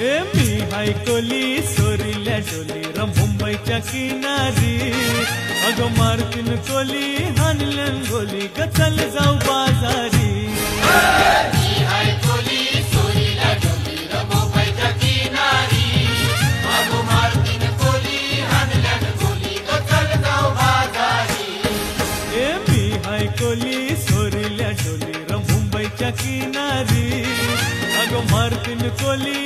मी हाय कोली सोरील्या डोलीर मुंबईच्या किनारी अगो मारतीन कोली हानल्यान गोली ग चल जाऊ बाजारी कोली सोरील्या डोलीर मुंबईच्या किनारी अगो मारतीन कोली